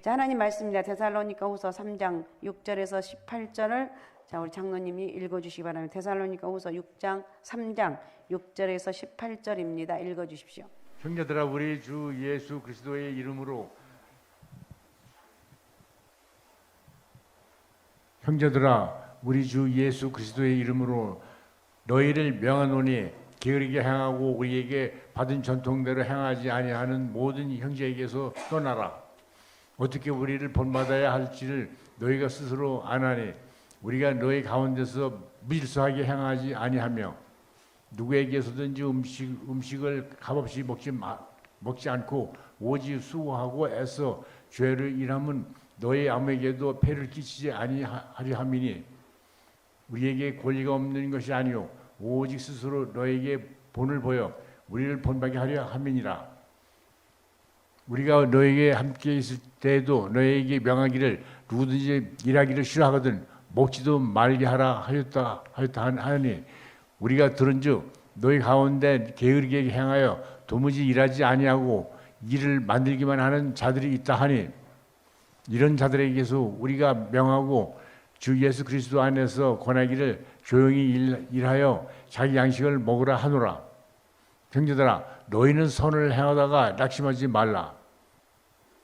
자, 하나님 말씀입니다. 데살로니가후서 3장 6절에서 18절을 자, 우리 장로님이 읽어주시기 바랍니다. 데살로니가후서 6장 3장 6절에서 18절입니다. 읽어주십시오. 형제들아, 우리 주 예수 그리스도의 이름으로 너희를 명하노니 게으르게 행하고 우리에게 받은 전통대로 행하지 아니하는 모든 형제에게서 떠나라. 어떻게 우리를 본받아야 할지를 너희가 스스로 아나니 우리가 너희 가운데서 무질서하게 행하지 아니하며 누구에게서든지 음식을 값없이 먹지 않고 오직 수고하고 애써 죄를 일하면 너희 아무에게도 폐를 끼치지 아니하려 함이니 우리에게 권리가 없는 것이 아니요 오직 스스로 너에게 본을 보여 우리를 본받게 하려 함이니라. 우리가 너에게 함께 있을 때에도 너에게 명하기를 누구든지 일하기를 싫어하거든 먹지도 말게 하라 하였다 하니 우리가 들은즉 너희 가운데 게으르게 행하여 도무지 일하지 아니하고 일을 만들기만 하는 자들이 있다 하니 이런 자들에게서 우리가 명하고 주 예수 그리스도 안에서 권하기를 조용히 일하여 자기 양식을 먹으라 하노라. 형제들아, 너희는 선을 행하다가 낙심하지 말라.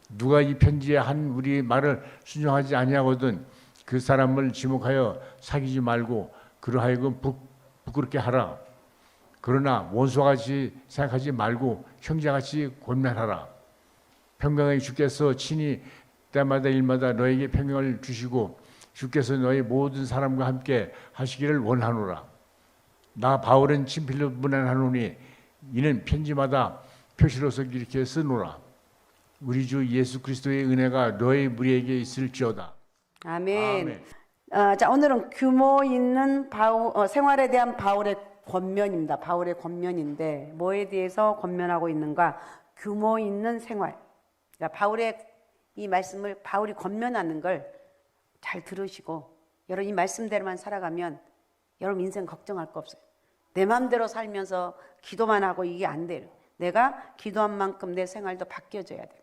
누가 이 편지에 한 우리 말을 순종하지 아니하거든 그 사람을 지목하여 사귀지 말고 그러하여금 부끄럽게 하라. 그러나 원수같이 생각하지 말고 형제같이 권면하라. 평강의 주께서 친히 때마다 일마다 너에게 평강을 주시고 주께서 너희 모든 사람과 함께 하시기를 원하노라. 나 바울은 친필로 문안하노니 이는 편지마다 표시로서 이렇게 쓰노라. 우리 주 예수 그리스도의 은혜가 너희 무리에게 있을지어다. 아멘. 자, 오늘은 규모 있는 생활에 대한 바울의 권면입니다. 바울의 권면인데 뭐에 대해서 권면하고 있는가? 규모 있는 생활. 그러니까 바울의 이 말씀을 바울이 권면하는 걸 잘 들으시고 여러분 이 말씀대로만 살아가면 여러분 인생 걱정할 거 없어요. 내 마음대로 살면서 기도만 하고 이게 안 돼요. 내가 기도한 만큼 내 생활도 바뀌어져야 돼요.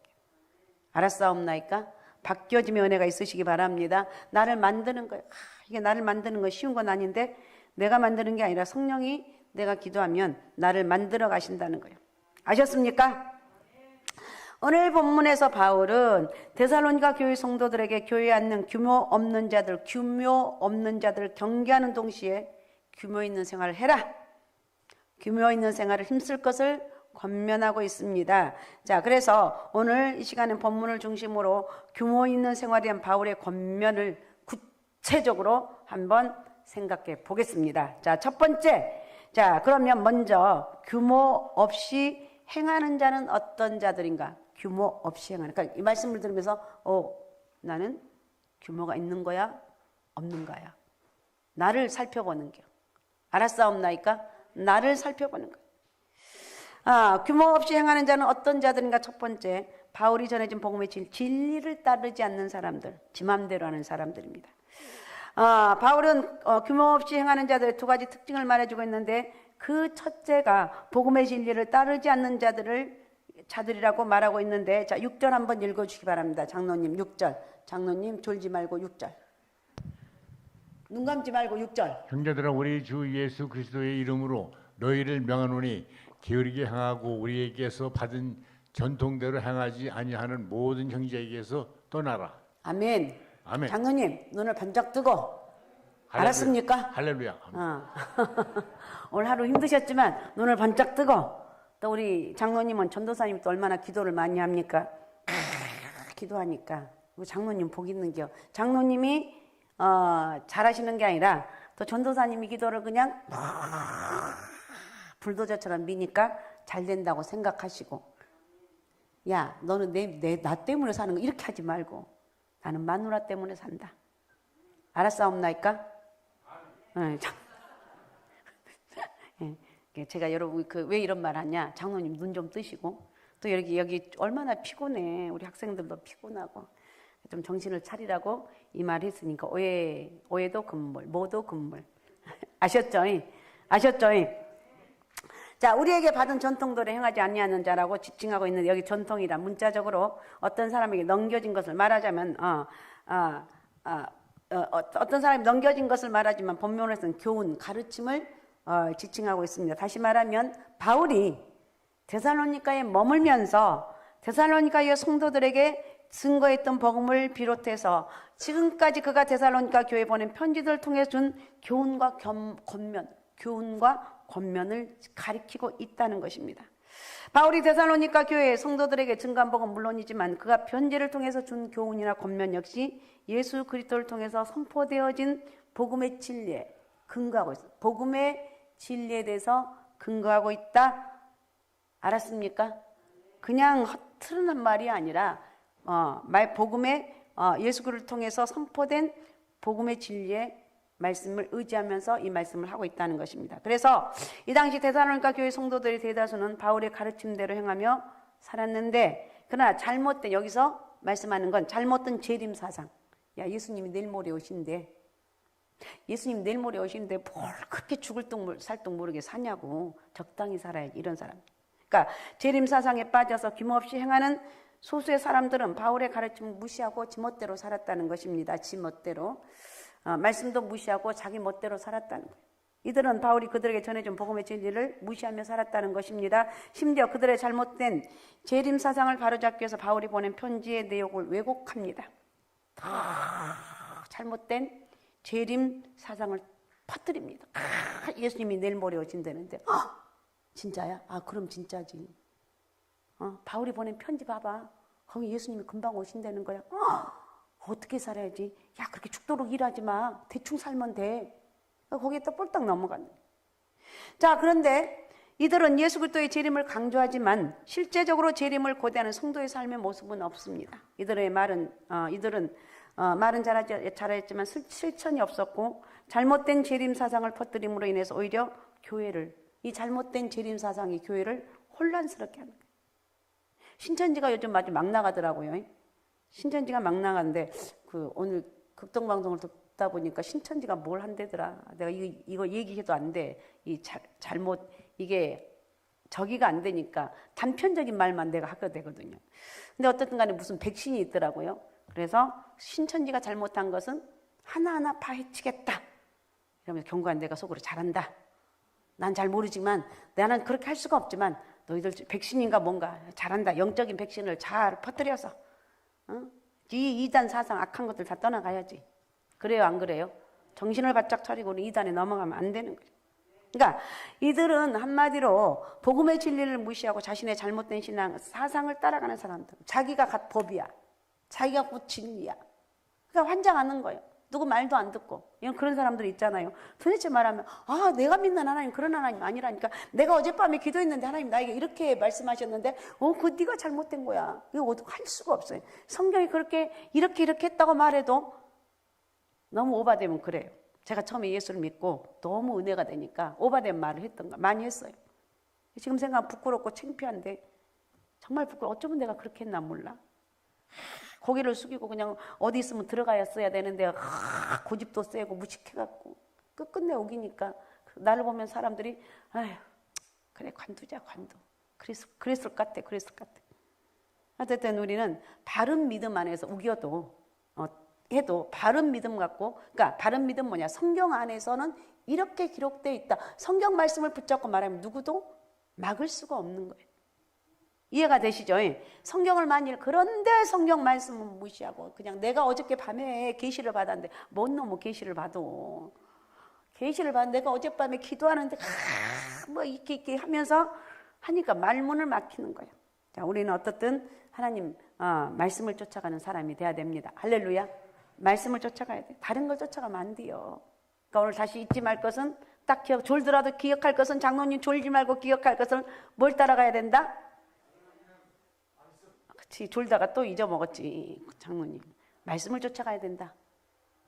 알았사옵나이까? 바뀌어지면 은혜가 있으시기 바랍니다. 나를 만드는 거예요. 이게 나를 만드는 거 쉬운 건 아닌데 내가 만드는 게 아니라 성령이 내가 기도하면 나를 만들어 가신다는 거예요. 아셨습니까? 오늘 본문에서 바울은 데살로니가 교회 성도들에게 교회에 앉는 규모 없는 자들을 경계하는 동시에 규모 있는 생활을 해라. 규모 있는 생활을 힘쓸 것을 권면하고 있습니다. 자, 그래서 오늘 이 시간은 본문을 중심으로 규모 있는 생활에 대한 바울의 권면을 구체적으로 한번 생각해 보겠습니다. 자, 첫 번째. 자, 그러면 먼저 규모 없이 행하는 자는 어떤 자들인가? 규모 없이 행하는. 그러니까 이 말씀을 들으면서 나는 규모가 있는 거야? 없는 거야? 나를 살펴보는 게. 알았사옵나이까? 나를 살펴보는 거야. 규모 없이 행하는 자는 어떤 자들인가? 첫 번째, 바울이 전해진 복음의 진리를 따르지 않는 사람들, 지 맘대로 하는 사람들입니다. 바울은 규모 없이 행하는 자들의 두 가지 특징을 말해주고 있는데 그 첫째가 복음의 진리를 따르지 않는 자들이라고 말하고 있는데 자 6절 한번 읽어주시기 바랍니다. 장로님 6절. 장로님 졸지 말고 6절. 눈 감지 말고 6절. 형제들아, 우리 주 예수 그리스도의 이름으로 너희를 명하노니 게으르게 행하고 우리에게서 받은 전통대로 행하지 아니하는 모든 형제에게서 떠나라. 아멘. 아멘. 장로님 눈을 번쩍 뜨고 알았습니까? 할렐루야. 오늘 하루 힘드셨지만 눈을 번쩍 뜨고 또 우리 장로님은 전도사님 또 얼마나 기도를 많이 합니까? 기도하니까 우리 장로님 복 있는겨. 장로님이 잘하시는 게 아니라 또 전도사님이 기도를 그냥 불도저처럼 미니까 잘 된다고 생각하시고 야 너는 나 때문에 사는 거 이렇게 하지 말고 나는 마누라 때문에 산다. 알았사옵나이까? 제가 여러분 왜 이런 말 하냐? 장로님 눈 좀 뜨시고 또 여기 얼마나 피곤해. 우리 학생들도 피곤하고 좀 정신을 차리라고 이 말 했으니까 오해도 금물, 뭐도 금물. 아셨죠? 아셨죠? 자, 우리에게 받은 전통대로 행하지 아니하는 자라고 지칭하고 있는 여기 전통이란 문자적으로 어떤 사람에게 넘겨진 것을 말하자면 어떤 사람이 넘겨진 것을 말하지만 본문에서는 교훈, 가르침을 지칭하고 있습니다. 다시 말하면 바울이 데살로니가에 머물면서 데살로니가의 성도들에게 증거했던 복음을 비롯해서 지금까지 그가 데살로니가 교회에 보낸 편지들을 통해 준 교훈과 권면을 가리키고 있다는 것입니다. 바울이 데살로니가 교회의 성도들에게 증거한 복음은 물론이지만 그가 편지를 통해서 준 교훈이나 권면 역시 예수 그리스도를 통해서 선포되어진 복음의 진리에 근거하고 있어요. 복음의 진리에 대해서 근거하고 있다. 알았습니까? 그냥 허투루한 말이 아니라 복음의 예수 그리스도를 통해서 선포된 복음의 진리에 말씀을 의지하면서 이 말씀을 하고 있다는 것입니다. 그래서 이 당시 데살로니가 교회 성도들의 대다수는 바울의 가르침대로 행하며 살았는데 그러나 잘못된 여기서 말씀하는 건 잘못된 재림 사상. 야, 예수님이 내일 모레 오신대. 예수님 내일 모레 오시는데 뭘 그렇게 죽을 둥 살 둥 모르게 사냐고. 적당히 살아야지 이런 사람. 그러니까 재림 사상에 빠져서 규모없이 행하는 소수의 사람들은 바울의 가르침을 무시하고 지멋대로 살았다는 것입니다. 지멋대로. 말씀도 무시하고 자기 멋대로 살았다는 거예요. 이들은 바울이 그들에게 전해준 복음의 진리를 무시하며 살았다는 것입니다. 심지어 그들의 잘못된 재림 사상을 바로잡기 위해서 바울이 보낸 편지의 내용을 왜곡합니다. 다 잘못된 재림 사상을 퍼뜨립니다. 예수님이 내일 모레 오신다는데 진짜야? 그럼 진짜지. 바울이 보낸 편지 봐봐. 거기 예수님이 금방 오신다는 거야. 어떻게 살아야지? 야, 그렇게 죽도록 일하지 마. 대충 살면 돼. 거기에 또 폴딱 넘어가는. 자, 그런데 이들은 예수 그리스도의 재림을 강조하지만 실제적으로 재림을 고대하는 성도의 삶의 모습은 없습니다. 이들은 말은 잘했지만 실천이 없었고 잘못된 재림 사상을 퍼뜨림으로 인해서 오히려 이 잘못된 재림 사상이 교회를 혼란스럽게 하는 거예요. 신천지가 요즘 아주 막 나가더라고요. 신천지가 막 나가는데 오늘 극동방송을 듣다 보니까 신천지가 뭘 한대더라. 내가 이거 얘기해도 안 돼. 이게 저기가 안 되니까 단편적인 말만 내가 하게 되거든요. 근데 어쨌든 간에 무슨 백신이 있더라고요. 그래서 신천지가 잘못한 것은 하나하나 파헤치겠다. 이러면서 경고한 내가 속으로 잘한다. 난 잘 모르지만 나는 그렇게 할 수가 없지만 너희들 백신인가 뭔가 잘한다. 영적인 백신을 잘 퍼뜨려서 이 이단 사상 악한 것들 다 떠나가야지. 그래요, 안 그래요? 정신을 바짝 차리고는 이단에 넘어가면 안 되는 거죠. 그러니까 이들은 한마디로 복음의 진리를 무시하고 자신의 잘못된 신앙 사상을 따라가는 사람들. 자기가 갓 법이야. 자기가 곧 진리야. 그러니까 환장하는 거예요. 누구 말도 안 듣고. 이런 그런 사람들 있잖아요. 도대체 말하면 내가 믿는 하나님 그런 하나님 아니라니까. 내가 어젯밤에 기도했는데 하나님 나에게 이렇게 말씀하셨는데 그거 네가 잘못된 거야. 이거 할 수가 없어요. 성경이 그렇게 이렇게 했다고 말해도 너무 오바되면 그래요. 제가 처음에 예수를 믿고 너무 은혜가 되니까 오바된 말을 많이 했어요. 지금 생각하면 부끄럽고 창피한데 정말 부끄러워. 어쩌면 내가 그렇게 했나 몰라. 고개를 숙이고 그냥 어디 있으면 들어가야 되는데 고집도 세고 무식해갖고 끝끝내 우기니까 나를 보면 사람들이 아휴 그래 관두자 관두. 그랬을 것 같아. 어쨌든 우리는 바른 믿음 안에서 우겨도 해도 바른 믿음 갖고, 그러니까 바른 믿음 뭐냐? 성경 안에서는 이렇게 기록되어 있다. 성경 말씀을 붙잡고 말하면 누구도 막을 수가 없는 거예요. 이해가 되시죠? 성경을 그런데 성경 말씀은 무시하고 그냥 내가 어저께 밤에 계시를 받았는데 뭔 놈의 계시를 받어. 계시를 받았는데 내가 어젯밤에 기도하는데 이렇게 하면서 하니까 말문을 막히는 거예요. 자, 우리는 어떻든 하나님 말씀을 쫓아가는 사람이 돼야 됩니다. 할렐루야. 말씀을 쫓아가야 돼. 다른 걸 쫓아가면 안 돼요. 그러니까 오늘 다시 잊지 말 것은 딱 졸더라도 기억할 것은 장로님 졸지 말고 기억할 것은 뭘 따라가야 된다? 그치, 졸다가 또 잊어먹었지. 장로님 말씀을 쫓아가야 된다.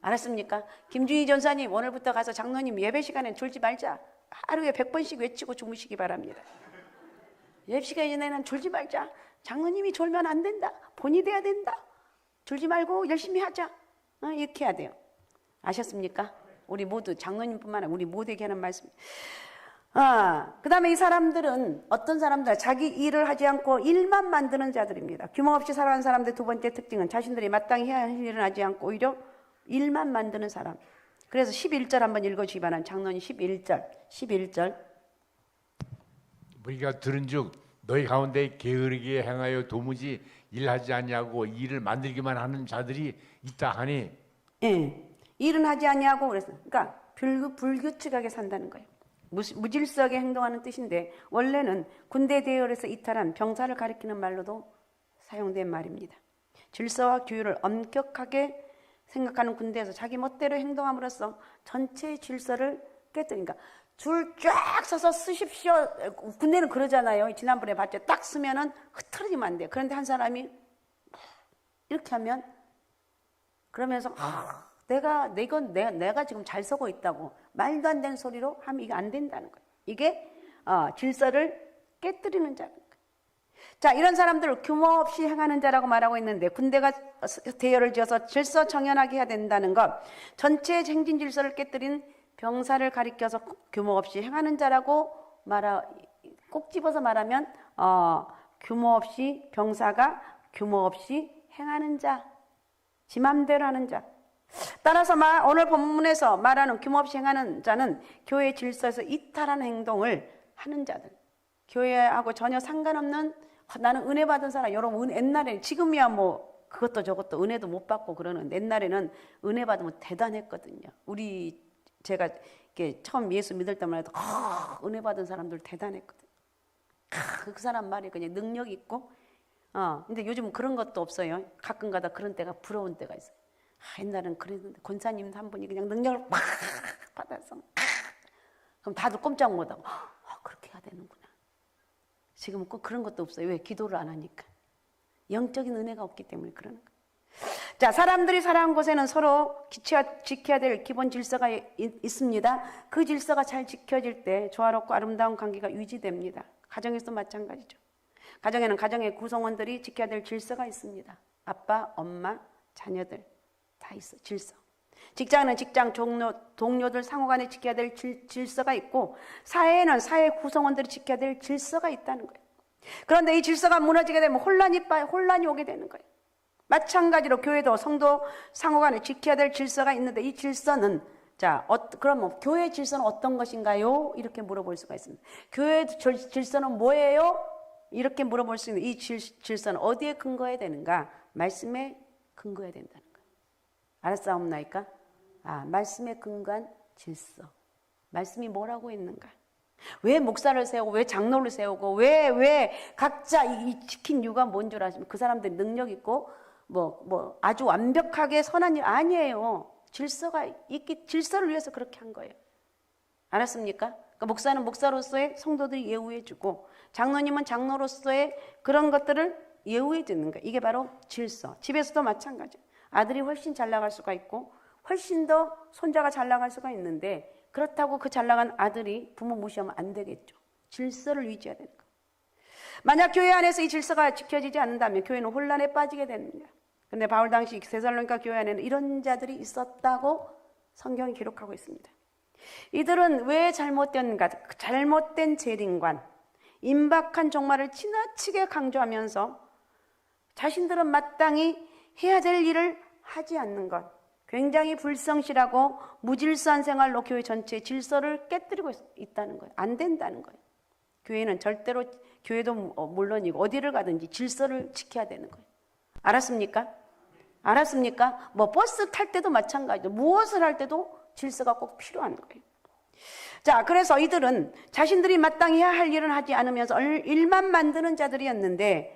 알았습니까? 김주희 전사님 오늘부터 가서 장로님 예배 시간엔 졸지 말자. 하루에 100번씩 외치고 주무시기 바랍니다. 예배 시간 전에는 졸지 말자. 장로님이 졸면 안 된다. 본이 돼야 된다. 졸지 말고 열심히 하자. 이렇게 해야 돼요. 아셨습니까? 우리 모두 장로님뿐만 아니라 우리 모두에게 하는 말씀. 그다음에 이 사람들은 어떤 사람들? 자기 일을 하지 않고 일만 만드는 자들입니다. 규모 없이 살아가는 사람들의 두 번째 특징은 자신들이 마땅히 해야 할 일을 하지 않고 오히려 일만 만드는 사람. 그래서 11절 한번 읽어주기 바랍니다. 장로님 11절. 우리가 들은즉 너희 가운데 게으르게 행하여 도무지 일하지 아니하고 일을 만들기만 하는 자들이 있다 하니. 예, 일은 하지 아니하고 그래서 그러니까 불규칙하게 산다는 거예요. 무질서하게 행동하는 뜻인데 원래는 군대 대열에서 이탈한 병사를 가리키는 말로도 사용된 말입니다. 질서와 규율을 엄격하게 생각하는 군대에서 자기 멋대로 행동함으로써 전체의 질서를 깨뜨리니까 줄 쫙 서서 쓰십시오. 군대는 그러잖아요. 지난번에 봤죠. 딱 쓰면은 흐트러지면 안 돼요. 그런데 한 사람이 이렇게 하면 그러면서 내가 지금 잘 서고 있다고 말도 안 되는 소리로 하면 이게 안 된다는 거예요. 이게 질서를 깨뜨리는 자는 거예요. 자, 이런 사람들을 규모 없이 행하는 자라고 말하고 있는데 군대가 대열을 지어서 질서 정연하게 해야 된다는 것, 전체의 행진 질서를 깨뜨린 병사를 가리켜서 규모 없이 행하는 자라고 꼭 집어서 말하면 규모 없이 병사가 규모 없이 행하는 자, 지 맘대로 하는 자. 따라서 오늘 본문에서 말하는 규모 없이 행하는 자는 교회 질서에서 이탈하는 행동을 하는 자들. 교회하고 전혀 상관없는 나는 은혜 받은 사람. 여러분 옛날에 지금이야 뭐 그것도 저것도 은혜도 못 받고 그러는데 옛날에는 은혜 받으면 대단했거든요. 제가 처음 예수 믿을 때만 해도 은혜 받은 사람들 대단했거든요. 그 사람 말이 그냥 능력 있고 근데 요즘은 그런 것도 없어요. 가끔가다 그런 때가 부러운 때가 있어요. 옛날에는 그랬는데 권사님 한 분이 그냥 능력을 막 받아서 그럼 다들 꼼짝 못하고 그렇게 해야 되는구나. 지금은 꼭 그런 것도 없어요. 왜? 기도를 안 하니까. 영적인 은혜가 없기 때문에 그러는 거예요. 자, 사람들이 살아온 곳에는 서로 지켜야 될 기본 질서가 있습니다. 그 질서가 잘 지켜질 때 조화롭고 아름다운 관계가 유지됩니다. 가정에서도 마찬가지죠. 가정에는 가정의 구성원들이 지켜야 될 질서가 있습니다. 아빠, 엄마, 자녀들 다 있어, 질서. 직장은 직장 동료들 상호간에 지켜야 될 질서가 있고 사회에는 사회 구성원들이 지켜야 될 질서가 있다는 거예요. 그런데 이 질서가 무너지게 되면 혼란이 오게 되는 거예요. 마찬가지로 교회도 성도 상호간에 지켜야 될 질서가 있는데 이 질서는 그럼 교회 질서는 어떤 것인가요? 이렇게 물어볼 수가 있습니다. 교회 질서는 뭐예요? 이렇게 물어볼 수 있는 이 질서는 어디에 근거해야 되는가? 말씀에 근거해야 된다는 거예요. 알았사옵나이까? 말씀에 근거한 질서. 말씀이 뭐라고 있는가? 왜 목사를 세우고 왜 장로를 세우고 왜 각자 이 지킨 이유가 뭔 줄 아시면 그 사람들이 능력 있고 뭐 아주 완벽하게 선한 일 아니에요. 질서를 위해서 그렇게 한 거예요. 알았습니까? 그러니까 목사는 목사로서의 성도들이 예우해주고 장로님은 장로로서의 그런 것들을 예우해주는 거예요. 이게 바로 질서. 집에서도 마찬가지예요. 아들이 훨씬 잘 나갈 수가 있고 훨씬 더 손자가 잘 나갈 수가 있는데 그렇다고 그 잘 나간 아들이 부모 무시하면 안 되겠죠. 질서를 유지해야 되는 거예요. 만약 교회 안에서 이 질서가 지켜지지 않는다면 교회는 혼란에 빠지게 됩니다. 근데 바울 당시 데살로니가 교회 안에는 이런 자들이 있었다고 성경이 기록하고 있습니다. 이들은 왜 잘못됐는가? 잘못된 재림관, 임박한 종말을 지나치게 강조하면서 자신들은 마땅히 해야 될 일을 하지 않는 것, 굉장히 불성실하고 무질서한 생활로 교회 전체의 질서를 깨뜨리고 있다는 거예요. 안 된다는 거예요. 교회는 절대로, 교회도 물론이고 어디를 가든지 질서를 지켜야 되는 거예요. 알았습니까? 알았습니까? 버스 탈 때도 마찬가지죠. 무엇을 할 때도 질서가 꼭 필요한 거예요. 자, 그래서 이들은 자신들이 마땅히 해야 할 일은 하지 않으면서 일만 만드는 자들이었는데,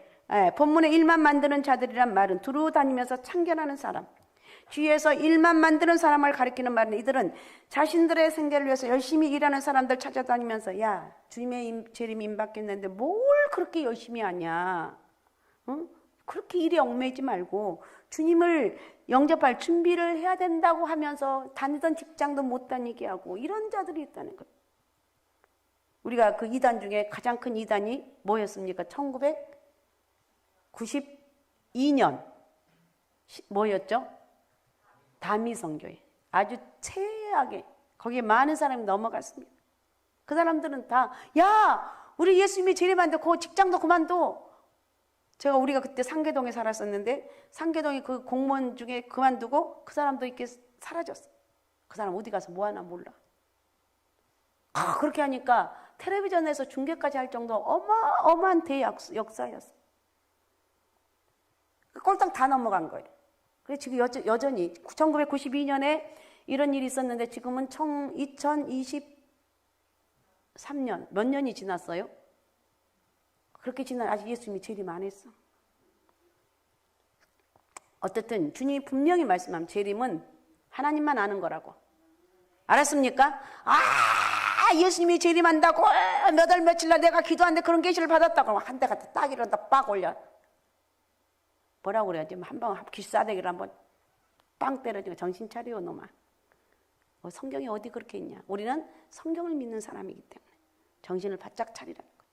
본문에 일만 만드는 자들이란 말은 두루 다니면서 참견하는 사람, 뒤에서 일만 만드는 사람을 가리키는 말은 이들은 자신들의 생계를 위해서 열심히 일하는 사람들 찾아다니면서 야, 주님의 재림이 임박했는데 뭘 그렇게 열심히 하냐? 응? 그렇게 일에 얽매이지 말고 주님을 영접할 준비를 해야 된다고 하면서 다니던 직장도 못 다니게 하고 이런 자들이 있다는 거예요. 우리가 그 이단 중에 가장 큰 이단이 뭐였습니까? 1992년 뭐였죠? 다미성교회. 아주 최악의, 거기에 많은 사람이 넘어갔습니다. 그 사람들은 다, 야, 우리 예수님이 재림한데 그 직장도 그만둬. 우리가 그때 상계동에 살았었는데 상계동에 그 공무원 중에 그만두고 그 사람도 이렇게 사라졌어. 그 사람 어디 가서 뭐 하나 몰라. 그렇게 하니까 텔레비전에서 중계까지 할 정도 어마어마한 대역사였어. 꼴딱 다 넘어간 거예요. 그래서 지금 여전히 1992년에 이런 일이 있었는데 지금은 2023년 몇 년이 지났어요? 그렇게 지난 아직 예수님이 재림 안 했어. 어쨌든 주님이 분명히 말씀하면 재림은 하나님만 아는 거라고. 알았습니까? 예수님이 재림한다고 몇 월 며칠 날 내가 기도하는데 그런 계시를 받았다고 한 대가 딱 이런다 빡 올려. 뭐라고 그래야지? 한방 귀싸대기를 한번 빵 때려주고 정신 차려 놈아. 성경이 어디 그렇게 있냐? 우리는 성경을 믿는 사람이기 때문에 정신을 바짝 차리라는 거예요.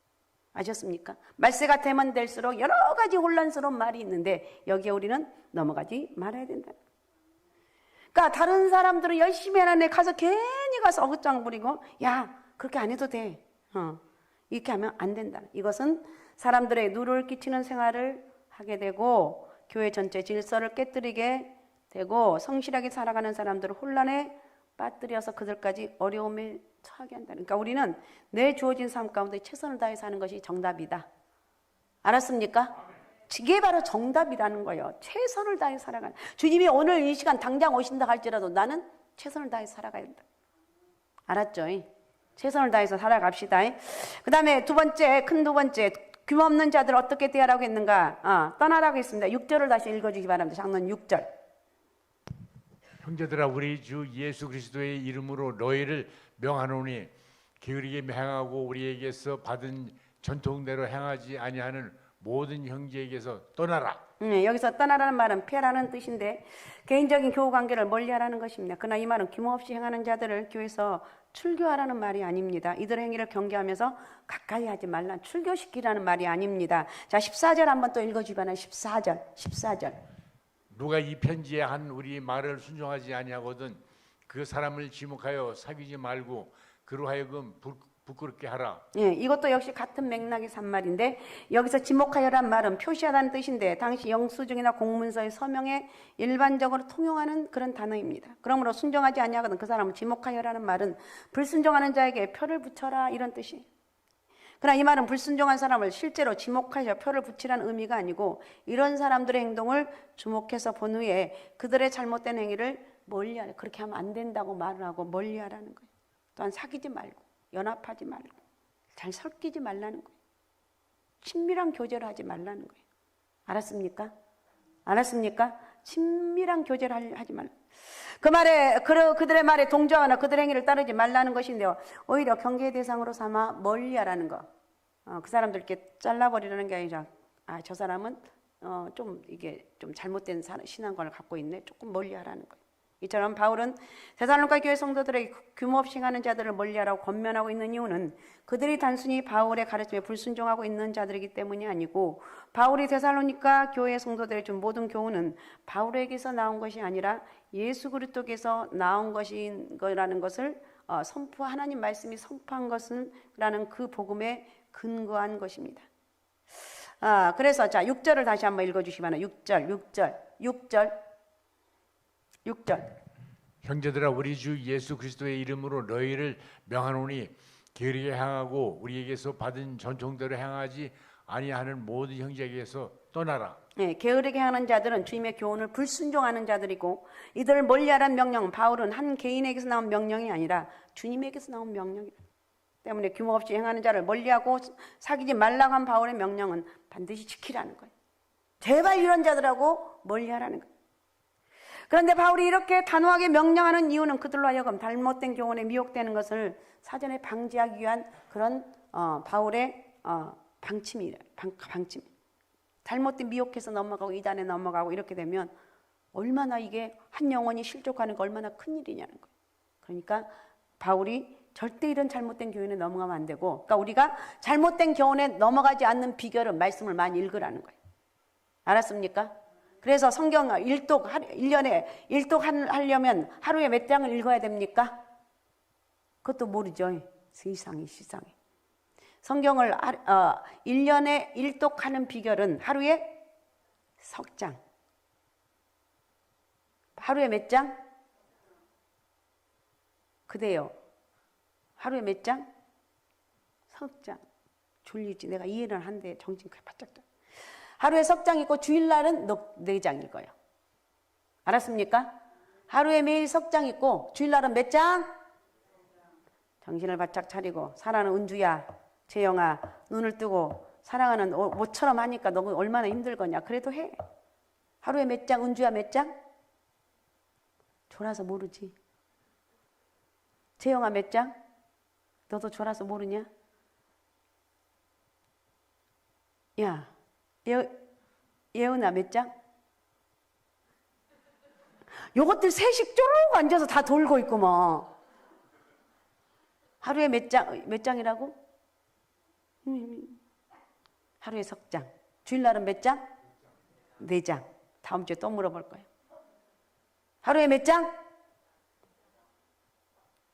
아셨습니까? 말세가 되면 될수록 여러 가지 혼란스러운 말이 있는데 여기에 우리는 넘어가지 말아야 된다. 그러니까 다른 사람들은 열심히 하는데 가서 괜히 가서 어긋장 부리고 야 그렇게 안 해도 돼. 이렇게 하면 안 된다. 이것은 사람들의 누를 끼치는 생활을 하게 되고 교회 전체 질서를 깨뜨리게 되고 성실하게 살아가는 사람들을 혼란에 빠뜨려서 그들까지 어려움에 처하게 한다. 그러니까 우리는 내 주어진 삶 가운데 최선을 다해 사는 것이 정답이다. 알았습니까? 이게 바로 정답이라는 거예요. 최선을 다해 살아가는. 주님이 오늘 이 시간 당장 오신다 할지라도 나는 최선을 다해 살아가야 된다. 알았죠? 최선을 다해서 살아갑시다. 그 다음에 큰 두 번째 규모 없는 자들 어떻게 대하라고 했는가? 떠나라고 했습니다. 6절을 다시 읽어주기 바랍니다. 장론 6절. 형제들아 우리 주 예수 그리스도의 이름으로 너희를 명하노니 게으르게 행하고 우리에게서 받은 전통대로 행하지 아니하는 모든 형제에게서 떠나라. 여기서 떠나라는 말은 피하라는 뜻인데 개인적인 교우 관계를 멀리하라는 것입니다. 그러나 이 말은 규모 없이 행하는 자들을 교회에서 출교하라는 말이 아닙니다. 이들의 행위를 경계하면서 가까이 하지 말라. 출교시키라는 말이 아닙니다. 자, 14절 한번 또 읽어주시면 14절. 누가 이 편지에 한 우리 말을 순종하지 아니하거든 그 사람을 지목하여 사귀지 말고 그로 하여금 부끄럽게 하라. 이것도 역시 같은 맥락의 산말인데 여기서 지목하여란 말은 표시하다는 뜻인데 당시 영수증이나 공문서의 서명에 일반적으로 통용하는 그런 단어입니다. 그러므로 순종하지 아니하거든 그 사람을 지목하여라는 말은 불순종하는 자에게 표를 붙여라 이런 뜻이에요. 그러나 이 말은 불순종한 사람을 실제로 지목하여 표를 붙이라는 의미가 아니고 이런 사람들의 행동을 주목해서 본 후에 그들의 잘못된 행위를 멀리하라. 그렇게 하면 안 된다고 말을 하고 멀리하라는 거예요. 또한 사귀지 말고 연합하지 말고 잘 섞이지 말라는 거예요. 친밀한 교제를 하지 말라는 거예요. 알았습니까? 친밀한 교제를 하지 말라. 그들의 말에 동조하거나 그들의 행위를 따르지 말라는 것인데요. 오히려 경계의 대상으로 삼아 멀리하라는 거. 그 사람들 이렇게 잘라버리라는 게 아니라 저 사람은 좀 잘못된 신앙관을 갖고 있네. 조금 멀리하라는 거예요. 이처럼 바울은 데살로니가 교회 성도들에게 규모 없이 행하는 자들을 멀리하라고 권면하고 있는 이유는 그들이 단순히 바울의 가르침에 불순종하고 있는 자들이기 때문이 아니고 바울이 데살로니가 교회 성도들에게 준 모든 교훈은 바울에게서 나온 것이 아니라 예수 그리스도께서 나온 것인 거라는 것을 하나님 말씀이 선포한 것이라는 그 복음에 근거한 것입니다. 그래서 6절을 다시 한번 읽어주시면 6절 형제들아 우리 주 예수 그리스도의 이름으로 너희를 명하노니 게으르게 행하고 우리에게서 받은 전통대로 행하지 아니하는 모든 형제에게서 떠나라. 게으르게 하는 자들은 주님의 교훈을 불순종하는 자들이고 이들을 멀리하라는 명령은 바울은 한 개인에게서 나온 명령이 아니라 주님에게서 나온 명령이다. 때문에 규모 없이 행하는 자를 멀리하고 사귀지 말라고 한 바울의 명령은 반드시 지키라는 거예요. 제발 이런 자들하고 멀리하라는 거예요. 그런데 바울이 이렇게 단호하게 명령하는 이유는 그들로 하여금 잘못된 교훈에 미혹되는 것을 사전에 방지하기 위한 그런 바울의 방침. 잘못된 미혹해서 넘어가고 이단에 넘어가고 이렇게 되면 얼마나 이게 한 영혼이 실족하는 거 얼마나 큰일이냐는 거예요. 그러니까 바울이 절대 이런 잘못된 교훈에 넘어가면 안 되고 그러니까 우리가 잘못된 교훈에 넘어가지 않는 비결은 말씀을 많이 읽으라는 거예요. 알았습니까? 그래서 성경 1년에 1독 하려면 하루에 몇 장을 읽어야 됩니까? 그것도 모르죠. 세상에. 성경을 1년에 일독하는 비결은 하루에 석장. 하루에 몇 장? 그대요. 하루에 몇 장? 석장. 졸리지. 내가 이해를 한데 정신 바짝. 하루에 석장 있고 주일날은 4장 읽어요. 알았습니까? 하루에 매일 석장 있고 주일날은 몇 장? 정신을 바짝 차리고 사랑하는 은주야, 재영아, 눈을 뜨고 사랑하는 모처럼 하니까 너 얼마나 힘들거냐. 그래도 해. 하루에 몇 장? 은주야 몇 장? 졸아서 모르지. 재영아 몇 장? 너도 졸아서 모르냐? 야, 예은아 몇 장? 요것들 셋이 쪼르륵 앉아서 다 돌고 있고 뭐. 하루에 몇 장이라고? 하루에 석장. 주일날은 몇 장? 4장. 다음 주에 또 물어볼 거예요. 하루에 몇 장?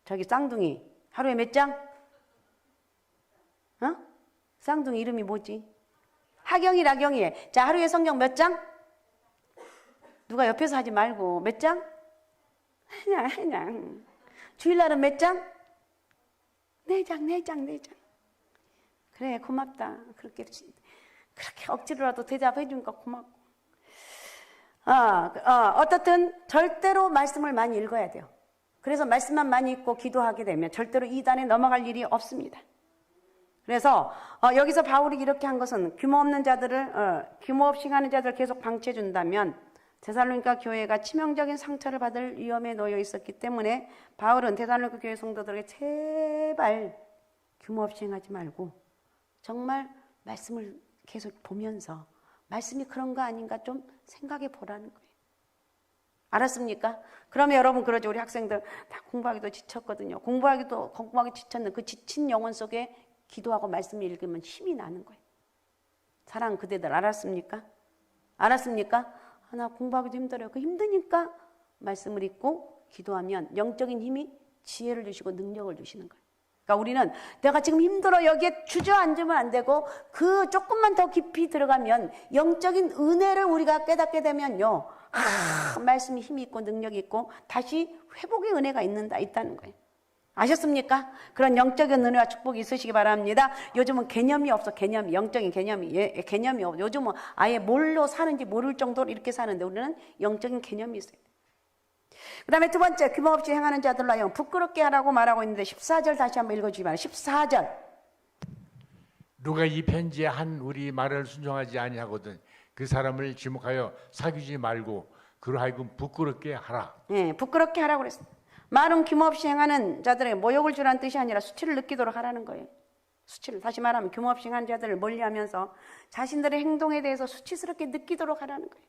저기 쌍둥이. 하루에 몇 장? 어? 쌍둥이 이름이 뭐지? 하경이, 라경이. 자, 하루에 성경 몇 장? 누가 옆에서 하지 말고 몇 장? 그냥. 주일날은 몇 장? 4장. 그래, 고맙다. 그렇게 억지로라도 대답해 주니까 고맙고. 어떻든 절대로 말씀을 많이 읽어야 돼요. 그래서 말씀만 많이 읽고 기도하게 되면 절대로 이단에 넘어갈 일이 없습니다. 그래서 여기서 바울이 이렇게 한 것은 규모 없는 자들을 규모 없이 가는 자들을 계속 방치해 준다면 데살로니가 교회가 치명적인 상처를 받을 위험에 놓여 있었기 때문에 바울은 데살로니가 교회 성도들에게 제발 규모 없이 행하지 말고 정말 말씀을 계속 보면서 말씀이 그런 거 아닌가 좀 생각해 보라는 거예요. 알았습니까? 그러면 여러분 그러죠. 우리 학생들 다 공부하기도 지쳤거든요. 공부하기 지쳤는 그 지친 영혼 속에 기도하고 말씀을 읽으면 힘이 나는 거예요. 사랑하는 그대들 알았습니까? 나 공부하기도 힘들어요. 그 힘드니까 말씀을 읽고 기도하면 영적인 힘이 지혜를 주시고 능력을 주시는 거예요. 그러니까 우리는 내가 지금 힘들어 여기에 주저앉으면 안 되고 그 조금만 더 깊이 들어가면 영적인 은혜를 우리가 깨닫게 되면요. 말씀이 힘이 있고 능력이 있고 다시 회복의 은혜가 있다는 거예요. 아셨습니까? 그런 영적인 은혜와 축복이 있으시기 바랍니다. 요즘은 개념이 없어. 영적인 개념이 없어. 요즘은 아예 뭘로 사는지 모를 정도로 이렇게 사는데 우리는 영적인 개념이 있어요. 그 다음에 두 번째, 규모 없이 행하는 자들로 하여금 부끄럽게 하라고 말하고 있는데 14절 다시 한번 읽어주기 바랍니다. 14절. 누가 이 편지에 한 우리 말을 순종하지 아니하거든 그 사람을 지목하여 사귀지 말고 그로 하여금 부끄럽게 하라. 네, 부끄럽게 하라고 그랬어요. 말은 규모 없이 행하는 자들에게 모욕을 주라는 뜻이 아니라 수치를 느끼도록 하라는 거예요. 수치를 다시 말하면 규모 없이 행하는 자들을 멀리하면서 자신들의 행동에 대해서 수치스럽게 느끼도록 하라는 거예요.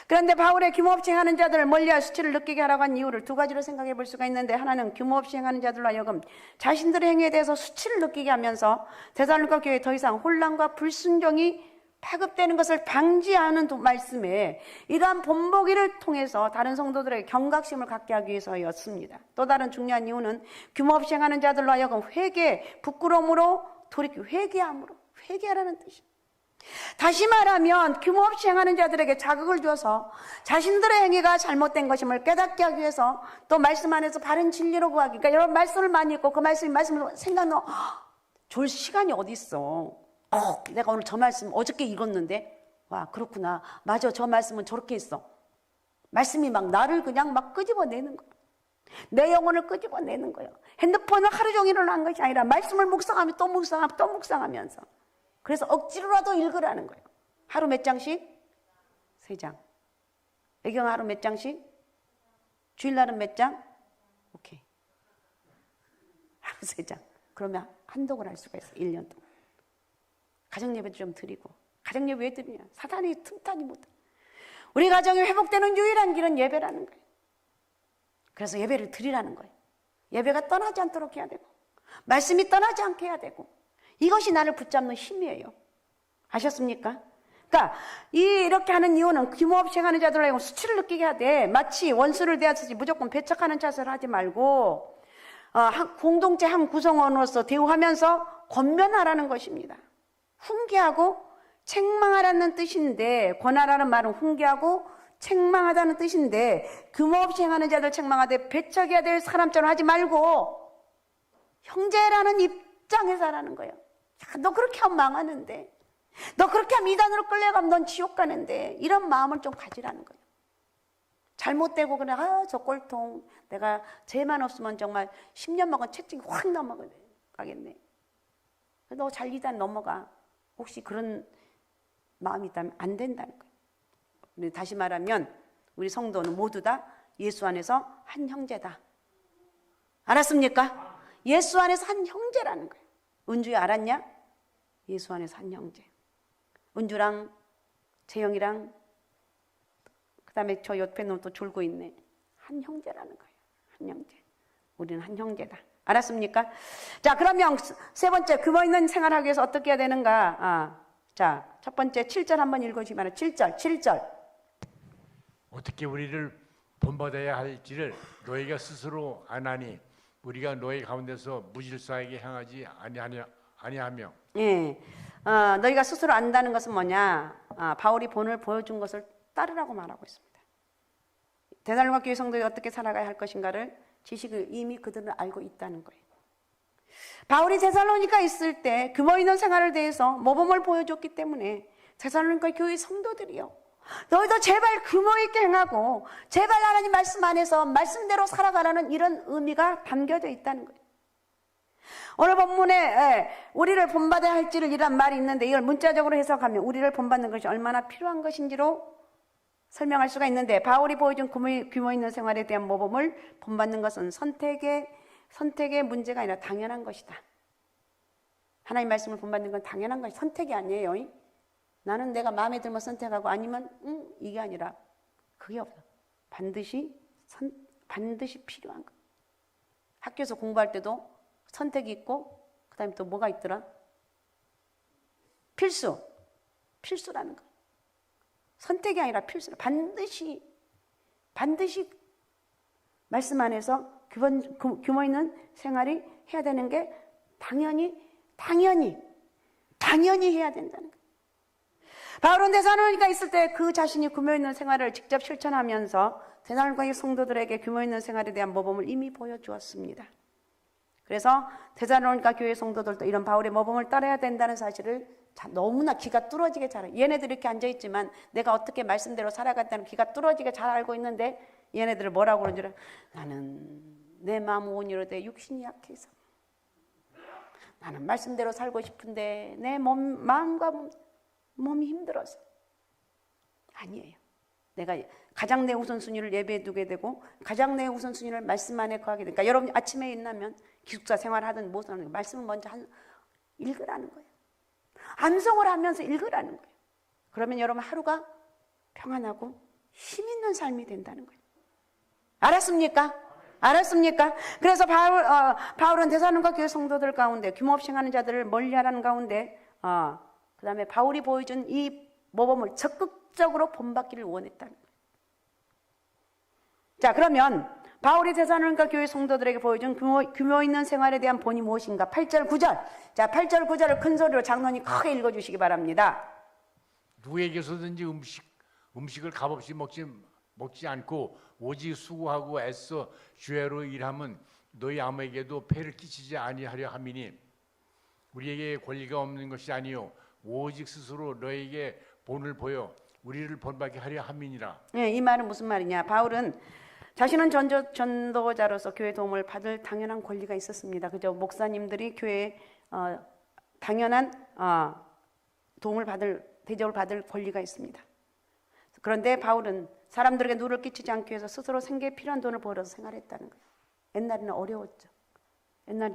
그런데 바울의 규모 없이 행하는 자들을 멀리하여 수치를 느끼게 하라고 한 이유를 두 가지로 생각해 볼 수가 있는데 하나는 규모 없이 행하는 자들로 하여금 자신들의 행위에 대해서 수치를 느끼게 하면서 데살로니가 교회에 더 이상 혼란과 불순종이 파급되는 것을 방지하는 말씀에 이러한 본보기를 통해서 다른 성도들에게 경각심을 갖게 하기 위해서였습니다. 또 다른 중요한 이유는 규모 없이 행하는 자들로 하여금 부끄러움으로 돌이키고 회개하라는 뜻입니다. 다시 말하면 규모 없이 행하는 자들에게 자극을 줘서 자신들의 행위가 잘못된 것임을 깨닫게 하기 위해서 또 말씀 안에서 바른 진리로 구하기. 그러니까 여러분 말씀을 많이 읽고 그 말씀을 생각나 졸 시간이 어디 있어. 내가 오늘 저 말씀 어저께 읽었는데 와 그렇구나. 맞아 저 말씀은 저렇게 있어. 말씀이 막 나를 그냥 막 끄집어내는 거야. 내 영혼을 끄집어내는 거예요. 핸드폰을 하루 종일을 한 것이 아니라 말씀을 묵상하면 또 묵상하면서 그래서 억지로라도 읽으라는 거예요. 하루 몇 장씩? 3장. 애경 하루 몇 장씩? 주일날은 몇 장? 오케이. 하루 3장. 그러면 한독을 할 수가 있어요. 1년 동안. 가정예배도 좀 드리고. 가정예배 왜 드리냐? 사단이 틈타지 못해. 우리 가정이 회복되는 유일한 길은 예배라는 거예요. 그래서 예배를 드리라는 거예요. 예배가 떠나지 않도록 해야 되고 말씀이 떠나지 않게 해야 되고 이것이 나를 붙잡는 힘이에요. 아셨습니까? 그러니까 이렇게 하는 이유는 규모 없이 행하는 자들로 하여금 수치를 느끼게 하되 마치 원수를 대하듯이 무조건 배척하는 자세를 하지 말고 공동체 한 구성원으로서 대우하면서 권면하라는 것입니다. 훈계하고 책망하라는 뜻인데, 권하라는 말은 훈계하고 책망하다는 뜻인데, 규모없이 행하는 자들 책망하되 배척해야 될 사람처럼 하지 말고 형제라는 입장에서 하라는 거예요. 야, 너 그렇게 하면 망하는데, 너 그렇게 하면 이단으로 끌려가면 넌 지옥 가는데, 이런 마음을 좀 가지라는 거예요. 잘못되고 그냥 저 꼴통, 내가 죄만 없으면 정말 10년 먹은 채찍이 확 넘어가겠네. 너 잘 이단 넘어가. 혹시 그런 마음이 있다면 안 된다는 거예요. 다시 말하면 우리 성도는 모두 다 예수 안에서 한 형제다. 알았습니까? 예수 안에서 한 형제라는 거예요. 은주야 알았냐? 예수 안에서 한 형제. 은주랑 재영이랑 그다음에 저 옆에 놈 또 졸고 있네. 한 형제라는 거예요. 한 형제. 우리는 한 형제다. 알았습니까? 자, 그러면 세 번째, 규모 있는 생활하기 위해서 어떻게 해야 되는가? 자, 첫 번째 7절 한번 읽어주시면 7절. 어떻게 우리를 본받아야 할지를 너희가 스스로 아나니 우리가 너희 가운데서 무질서하게 행하지 아니하며. 예, 너희가 스스로 안다는 것은 뭐냐? 바울이 본을 보여준 것을 따르라고 말하고 있습니다. 데살로니가 교회 성도들이 어떻게 살아가야 할 것인가를 지식을 이미 그들은 알고 있다는 거예요. 바울이 데살로니가 있을 때 규모 있는 생활을 대해서 모범을 보여줬기 때문에 데살로니가 교회 성도들이요, 너희도 제발 규모 있게 행하고 제발 하나님 말씀 안에서 말씀대로 살아가라는 이런 의미가 담겨져 있다는 거예요. 오늘 본문에 우리를 본받아야 할지를 이란 말이 있는데, 이걸 문자적으로 해석하면 우리를 본받는 것이 얼마나 필요한 것인지로 설명할 수가 있는데, 바울이 보여준 규모 있는 생활에 대한 모범을 본받는 것은 선택의 문제가 아니라 당연한 것이다. 하나님 말씀을 본받는 건 당연한 것이 선택이 아니에요. 나는 내가 마음에 들면 선택하고 아니면 이게 아니라 그게 없어. 반드시 필요한 거. 학교에서 공부할 때도 선택이 있고 그다음에 또 뭐가 있더라? 필수라는 거. 선택이 아니라 필수라. 반드시 말씀 안에서 규모 있는 생활이 해야 되는 게 당연히 해야 된다는 거예요. 바울은 데살로니가 있을 때 그 자신이 규모 있는 생활을 직접 실천하면서 데살로니가 성도들에게 규모 있는 생활에 대한 모범을 이미 보여주었습니다. 그래서 데살로니가 교회 성도들도 이런 바울의 모범을 따라야 된다는 사실을 너무나 기가 뚫어지게 잘 알아요. 얘네들 이렇게 앉아있지만 내가 어떻게 말씀대로 살아갔다는 기가 뚫어지게 잘 알고 있는데, 얘네들을 뭐라고 그러는 줄 알아요? 나는 내 마음 온유로 돼 육신이 약해서 나는 말씀대로 살고 싶은데 내 마음과 몸이 힘들어서. 아니에요. 내가 가장 내 우선순위를 예배에 두게 되고 가장 내 우선순위를 말씀 안에 거하게 되니까, 여러분 아침에 일어나면 기숙사 생활하든 무슨 하든 말씀을 먼저 읽으라는 거예요. 암송을 하면서 읽으라는 거예요. 그러면 여러분 하루가 평안하고 힘 있는 삶이 된다는 거예요. 알았습니까? 그래서 바울은 데살로니가 교회 성도들 가운데 규모 없이 행하는 자들을 멀리하라는 가운데 그 다음에 바울이 보여준 이 모범을 적극적으로 본받기를 원했다는 거예요. 자, 그러면 바울이 데살로니가 교회 성도들에게 보여준 규모 있는 생활에 대한 본이 무엇인가? 8절 9절. 자, 8절 9절을 큰 소리로 장로님 크게 읽어주시기 바랍니다. 누구에게서든지 음식을 값없이 먹지 않고 오직 수고하고 애써 주야로 일하면 너희 아무에게도 폐를 끼치지 아니하려 함이니 우리에게 권리가 없는 것이 아니요 오직 스스로 너에게 본을 보여 우리를 본받게 하려 함이니라. 네, 이 말은 무슨 말이냐? 바울은 자신은 전도자로서 교회 도움을 받을 당연한 권리가 있었습니다. 그죠? 목사님들이 교회에 당연한 도움을 대접을 받을 권리가 있습니다. 그런데 바울은 사람들에게 누를 끼치지 않기 위해서 스스로 생계에 필요한 돈을 벌어서 생활했다는 거예요. 옛날에는 어려웠죠.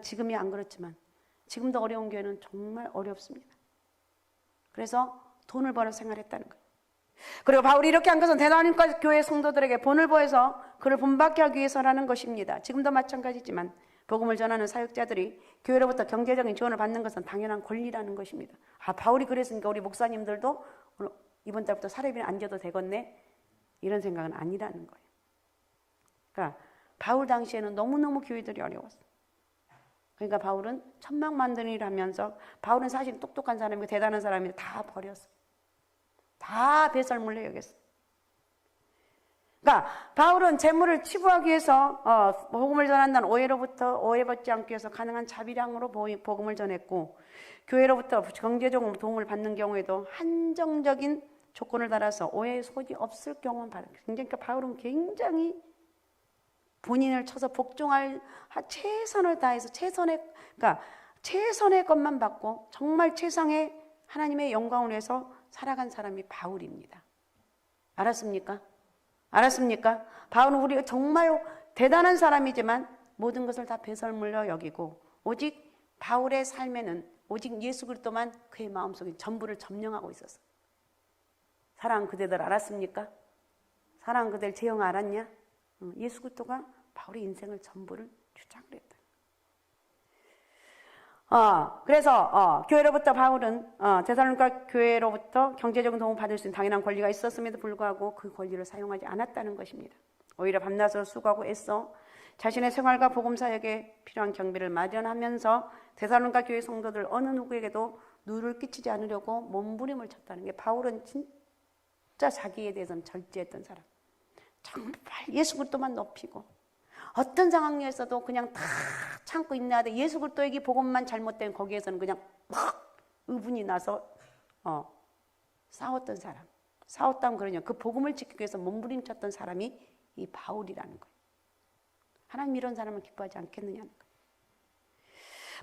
지금이 안 그렇지만 지금도 어려운 교회는 정말 어렵습니다. 그래서 돈을 벌어서 생활했다는 거예요. 그리고 바울이 이렇게 한 것은 데살로니가 교회 성도들에게 본을 보여서 그를 본받게 하기 위해서라는 것입니다. 지금도 마찬가지지만 복음을 전하는 사역자들이 교회로부터 경제적인 지원을 받는 것은 당연한 권리라는 것입니다. 바울이 그랬으니까 우리 목사님들도 이번 달부터 사례비는 안 줘도 되겠네, 이런 생각은 아니라는 거예요. 그러니까 바울 당시에는 너무너무 교회들이 어려웠어요. 그러니까 바울은 천막 만드는 일을 하면서, 바울은 사실 똑똑한 사람이고 대단한 사람인데 다 버렸어요. 다 배설물로 여겼어요. 그러니까 바울은 재물을 치부하기 위해서 복음을 전한다는 오해로부터 오해받지 않기 위해서 가능한 자비량으로 복음을 전했고, 교회로부터 경제적으로 도움을 받는 경우에도 한정적인 조건을 달아서 오해의 소지 없을 경우만 받았어요. 그러니까 바울은 굉장히 본인을 쳐서 복종할 최선을 다해서 최선의 것만 받고 정말 최상의 하나님의 영광을 위해서 살아간 사람이 바울입니다. 알았습니까? 알았습니까? 바울은 우리가 정말 대단한 사람이지만 모든 것을 다 배설물로 여기고, 오직 바울의 삶에는 오직 예수 그리스도만 그의 마음속에 전부를 점령하고 있었어요. 사랑하는 그대들 알았습니까? 사랑하는 그대들 재영 알았냐? 예수 그리스도가 바울의 인생을 전부를 주장을 했다. 그래서 교회로부터 바울은 데살로니가 교회로부터 경제적인 도움을 받을 수 있는 당연한 권리가 있었음에도 불구하고 그 권리를 사용하지 않았다는 것입니다. 오히려 밤낮으로 수고하고 애써 자신의 생활과 복음 사역에 필요한 경비를 마련하면서 데살로니가 교회 성도들 어느 누구에게도 누를 끼치지 않으려고 몸부림을 쳤다는 게, 바울은 진짜 자기에 대해서는 절제했던 사람. 정말 예수 그리스도만 높이고 어떤 상황에서도 그냥 다 참고 인내하되, 예수 그리스도에게 복음만 잘못된 거기에서는 그냥 막 의분이 나서 싸웠던 사람. 싸웠다면 그러냐, 그 복음을 지키기 위해서 몸부림쳤던 사람이 이 바울이라는 거예요. 하나님 이런 사람을 기뻐하지 않겠느냐는 거예요.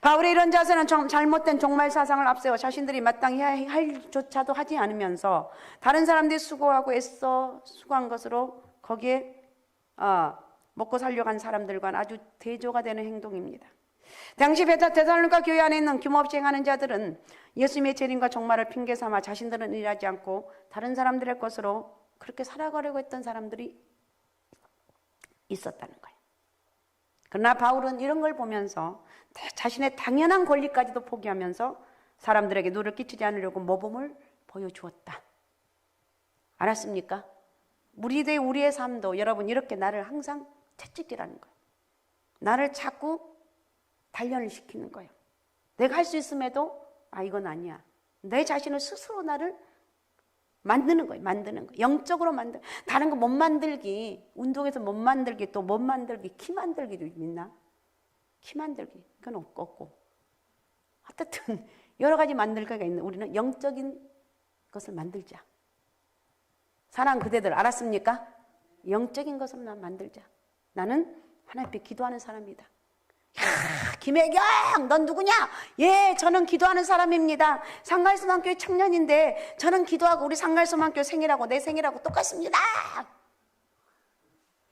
바울의 이런 자세는 잘못된 종말 사상을 앞세워 자신들이 마땅히 할 조차도 하지 않으면서 다른 사람들이 수고하고 애써 수고한 것으로 거기에 먹고 살려고 한 사람들과는 아주 대조가 되는 행동입니다. 당시 데살로니가 교회 안에 있는 규모 없이 행하는 자들은 예수님의 재림과 종말을 핑계 삼아 자신들은 일하지 않고 다른 사람들의 것으로 그렇게 살아가려고 했던 사람들이 있었다는 거예요. 그러나 바울은 이런 걸 보면서 자신의 당연한 권리까지도 포기하면서 사람들에게 누를 끼치지 않으려고 모범을 보여주었다. 알았습니까? 우리의 삶도 여러분 이렇게 나를 항상 채찍질하는 거예요. 나를 자꾸 단련을 시키는 거예요. 내가 할 수 있음에도 이건 아니야. 내 자신을 스스로 나를 만드는 거예요. 만드는 거. 영적으로 다른 거 못 만들기, 운동에서 못 만들기, 또 못 만들기, 키 만들기도 있나? 키 만들기. 그건 없고. 어쨌든 여러 가지 만들기가 있는, 우리는 영적인 것을 만들자. 사랑하는 그대들 알았습니까? 영적인 것을 만들자. 나는 하나님 앞에 기도하는 사람이다. 김혜경 넌 누구냐? 예, 저는 기도하는 사람입니다. 상갈소망교회 청년인데 저는 기도하고 우리 상갈소망교회 생일하고 내 생일하고 똑같습니다.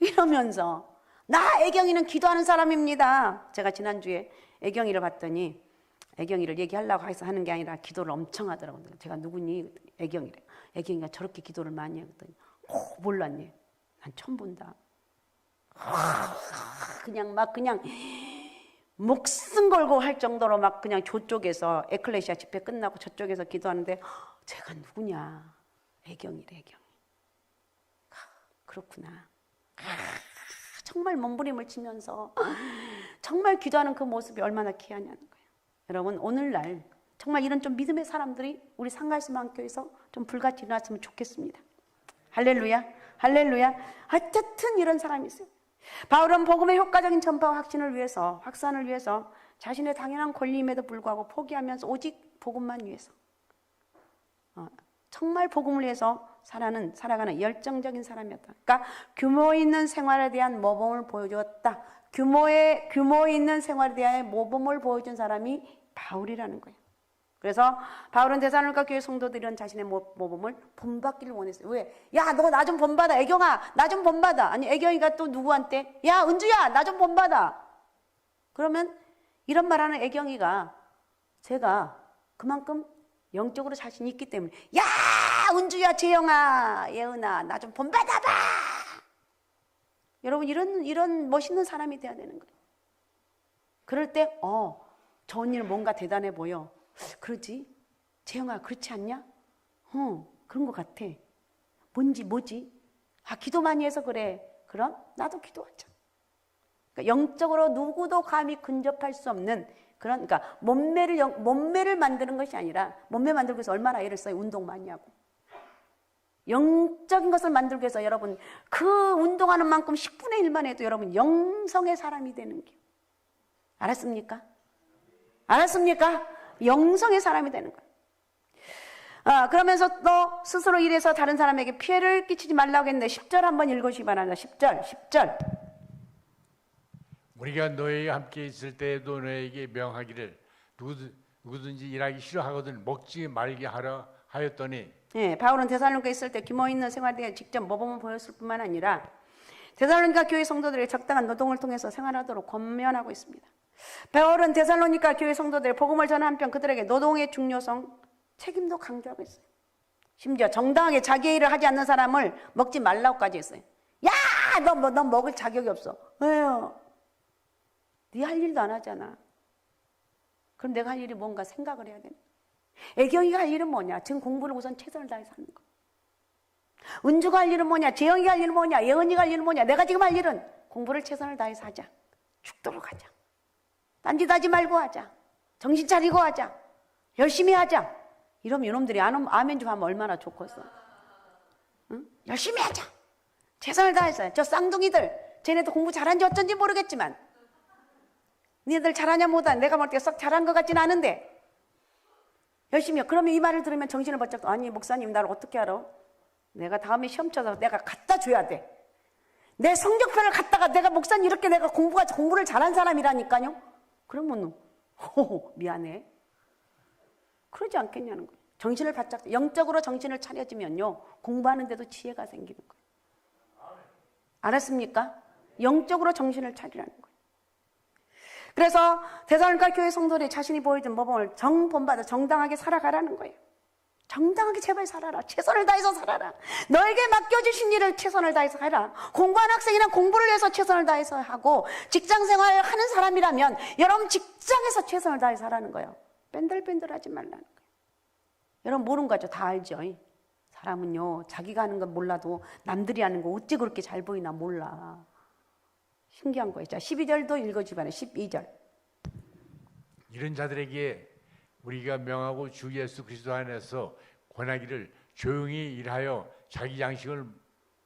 이러면서 나 애경이는 기도하는 사람입니다. 제가 지난주에 애경이를 봤더니, 애경이를 얘기하려고 해서 하는 게 아니라 기도를 엄청 하더라고요. 제가 누구니? 애경이래. 애경이가 저렇게 기도를 많이 했더니 몰랐네. 난 처음 본다. 그냥 목숨 걸고 할 정도로 막 그냥 저쪽에서 에클레시아 집회 끝나고 저쪽에서 기도하는데, 제가 누구냐? 애경이래, 애경이. 그렇구나. 정말 몸부림을 치면서 정말 기도하는 그 모습이 얼마나 귀하냐는 거예요. 여러분, 오늘날 정말 이런 좀 믿음의 사람들이 우리 상갈소망교회에서 좀 불같이 일어났으면 좋겠습니다. 할렐루야, 할렐루야. 어쨌든 이런 사람이 있어요. 바울은 복음의 효과적인 전파와 확산을 위해서 자신의 당연한 권리임에도 불구하고 포기하면서 오직 복음만 위해서, 정말 복음을 위해서 살아가는 열정적인 사람이었다. 그러니까 규모 있는 생활에 대한 모범을 보여주었다. 규모 있는 생활에 대한 모범을 보여준 사람이 바울이라는 거예요. 그래서 바울은 데살로니가 교회 성도들은 자신의 모범을 본받기를 원했어요. 왜? 야, 너 나 좀 본받아. 애경아, 나 좀 본받아. 아니, 애경이가 또 누구한테? 야, 은주야, 나 좀 본받아. 그러면 이런 말하는 애경이가, 제가 그만큼 영적으로 자신이 있기 때문에, 야, 은주야, 재영아, 예은아, 나 좀 본받아봐. 여러분, 이런 멋있는 사람이 돼야 되는 거예요. 그럴 때, 저 언니는 뭔가 대단해 보여. 그러지? 재영아, 그렇지 않냐? 그런 것 같아. 뭐지? 기도 많이 해서 그래. 그럼 나도 기도하자. 그러니까 영적으로 누구도 감히 근접할 수 없는 그런, 그러니까 몸매를 만드는 것이 아니라, 몸매 만들기 위해서 얼마나 애를 써요. 운동 많이 하고. 영적인 것을 만들기 위해서 여러분 그 운동하는 만큼 10분의 1만 해도 여러분 영성의 사람이 되는 게, 알았습니까? 알았습니까? 영성의 사람이 되는 거예요. 그러면서 또 스스로 일해서 다른 사람에게 피해를 끼치지 말라고 했는데 10절 한번 읽으시기 바랍니다. 10절. 우리가 너희와 함께 있을 때에도 너에게 명하기를 누구든지 일하기 싫어하거든 먹지 말게 하라 하였더니. 예, 바울은 데살로니가에 있을 때 규모 있는 생활에 직접 모범을 보였을 뿐만 아니라 데살로니가 교회 성도들의 적당한 노동을 통해서 생활하도록 권면하고 있습니다. 바울은 데살로니가 교회 성도들의 복음을 전한 한편 그들에게 노동의 중요성, 책임도 강조하고 있어요. 심지어 정당하게 자기 일을 하지 않는 사람을 먹지 말라고까지 했어요. 야, 너 먹을 자격이 없어. 왜요? 네 할 일도 안 하잖아. 그럼 내가 할 일이 뭔가 생각을 해야 되는. 애경이가 할 일은 뭐냐? 지금 공부를 우선 최선을 다해서 하는 거. 은주가 할 일은 뭐냐? 재영이가 할 일은 뭐냐? 예은이가 할 일은 뭐냐? 내가 지금 할 일은 공부를 최선을 다해서 하자. 죽도록 하자. 딴짓하지 말고 하자. 정신 차리고 하자. 열심히 하자. 이러면 이놈들이 아멘 좀 하면 얼마나 좋겠어. 응? 열심히 하자. 최선을 다해서. 저 쌍둥이들, 쟤네도 공부 잘한지 어쩐지 모르겠지만 니네들 잘하냐 못하냐, 내가 볼 때 썩 잘한 것 같지는 않은데 열심히 해. 그러면 이 말을 들으면 정신을 바짝, 아니 목사님 나를 어떻게 알아? 내가 다음에 시험 쳐서 내가 갖다 줘야 돼. 내 성적표를 갖다가 내가 목사님 이렇게 내가 공부를 잘한 사람이라니까요. 그러면 미안해. 그러지 않겠냐는 거예요. 정신을 바짝, 영적으로 정신을 차려지면요 공부하는데도 지혜가 생기는 거예요. 알았습니까? 영적으로 정신을 차리라는 거예요. 그래서 데살로니가 교회 성도들이 자신이 보여준 모범을 정본받아 정당하게 살아가라는 거예요. 정당하게 제발 살아라. 최선을 다해서 살아라. 너에게 맡겨주신 일을 최선을 다해서 해라. 공부한 학생이란 공부를 위해서 최선을 다해서 하고, 직장생활을 하는 사람이라면 여러분 직장에서 최선을 다해서 하라는 거예요. 뺀들뺀들하지 말라는 거예요. 여러분 모르는 거죠. 다 알죠. 사람은요 자기가 하는 건 몰라도 남들이 하는 거 어찌 그렇게 잘 보이나 몰라. 신기한 거예요. 자, 12절도 읽어주시면 12절. 이런 자들에게 우리가 명하고 주 예수 그리스도 안에서 권하기를 조용히 일하여 자기 양식을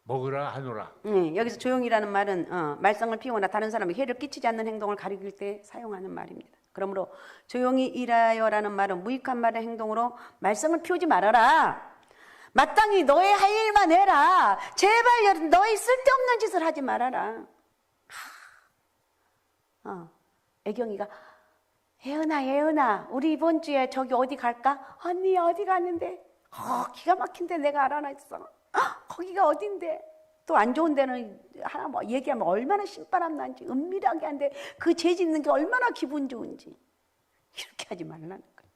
먹으라 하노라. 여기서 조용히라는 말은 말썽을 피우거나 다른 사람에게 해를 끼치지 않는 행동을 가리킬 때 사용하는 말입니다. 그러므로 조용히 일하여라는 말은 무익한 말의 행동으로 말썽을 피우지 말아라. 마땅히 너의 할 일만 해라. 제발 너의 쓸데없는 짓을 하지 말아라. 애경이가 예은아 우리 이번 주에 저기 어디 갈까? 언니 어디 가는데? 기가 막힌데 내가 알아냈어. 거기가 어딘데? 또 안 좋은 데는 하나 뭐 얘기하면 얼마나 신바람 난지 은밀하게 한데 그 죄 짓는 게 얼마나 기분 좋은지. 이렇게 하지 말라는 거야.